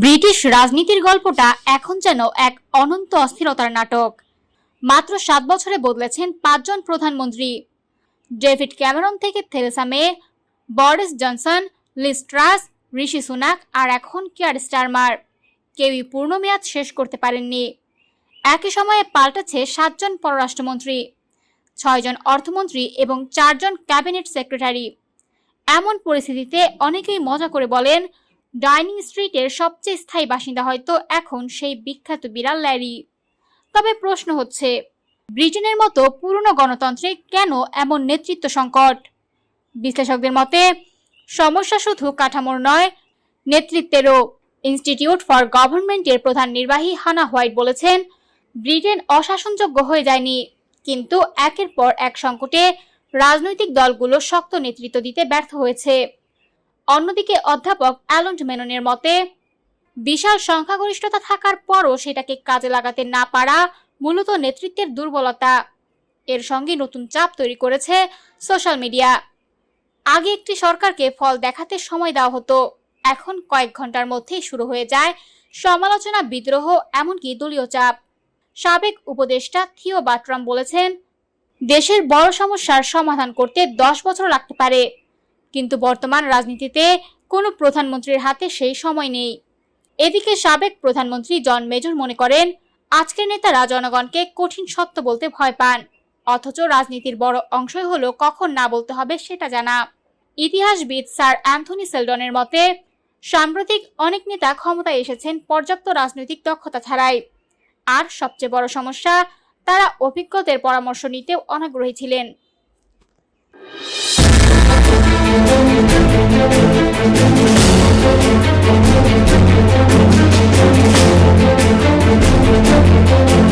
British রাজনীতির গল্পটা এখন যেন এক অনন্ত অস্থিরতার নাটক। মাত্র 7 বছরে বদলেছেন 5 জন প্রধানমন্ত্রী। ডেভিড ক্যামেরন থেকে Theresa May, Boris Johnson, Liz Truss, Rishi Sunak আর এখন কিয়ার স্টারমার। কেউই পূর্ণ মেয়াদ শেষ করতে পারেননি। একই সময়ে পাল্টেছে 7 জন পররাষ্ট্রমন্ত্রী, 6 জন অর্থমন্ত্রী এবং 4 জন ক্যাবিনেট সেক্রেটারি। এমন পরিস্থিতিতে অনেকেই মজা করে বলেন, ডাইনিং স্ট্রিটের সবচেয়ে স্থায়ী বাসিন্দা হয়তো এখন সেই বিখ্যাত বিড়াল ল্যারি। তবে প্রশ্ন হচ্ছে, ব্রিটেনের মতো পুরনো গণতন্ত্রে কেন এমন নেতৃত্ব সংকট? বিশ্লেষকদের মতে সমস্যা শুধু কাঠামোর নয়, নেতৃত্বেরও। ইনস্টিটিউট ফর গভর্নমেন্টের প্রধান নির্বাহী হানা হোয়াইট বলেছেন, ব্রিটেন অশাসনযোগ্য হয়ে যায়নি, কিন্তু একের পর এক সংকটে রাজনৈতিক দলগুলো শক্ত নেতৃত্ব দিতে ব্যর্থ হয়েছে। অন্যদিকে অধ্যাপক অ্যালন মেননের মতে, বিশাল সংখ্যাগরিষ্ঠতা থাকার পরও সেটাকে কাজে লাগাতে না পারা মূলত নেতৃত্বের দুর্বলতা। এর সঙ্গে নতুন চাপ তৈরি করেছে সোশ্যাল মিডিয়া। আগে একটি সরকারকে ফল দেখাতে সময় দেওয়া হতো, এখন কয়েক ঘন্টার মধ্যেই শুরু হয়ে যায় সমালোচনা, বিদ্রোহ, এমনকি দলীয় চাপ। সাবেক উপদেষ্টা থিও বাট্রাম বলেছেন, দেশের বড় সমস্যার সমাধান করতে 10 বছর লাগতে পারে, কিন্তু বর্তমান রাজনীতিতে কোনো প্রধানমন্ত্রীর হাতে সেই সময় নেই। এদিকে সাবেক প্রধানমন্ত্রী জন মেজর মনে করেন, আজকের নেতারা জনগণকে কঠিন সত্য বলতে ভয় পান, অথচ রাজনীতির বড় অংশই হলো কখন না বলতে হবে সেটা জানা। ইতিহাসবিদ স্যার অ্যান্থনি সেলডনের মতে, সাম্প্রতিক অনেক নেতা ক্ষমতায় এসেছেন পর্যাপ্ত রাজনৈতিক দক্ষতা ছাড়াই। আর সবচেয়ে বড় সমস্যা, তারা অভিজ্ঞদের পরামর্শ নিতেও অনাগ্রহী ছিলেন। Thank you.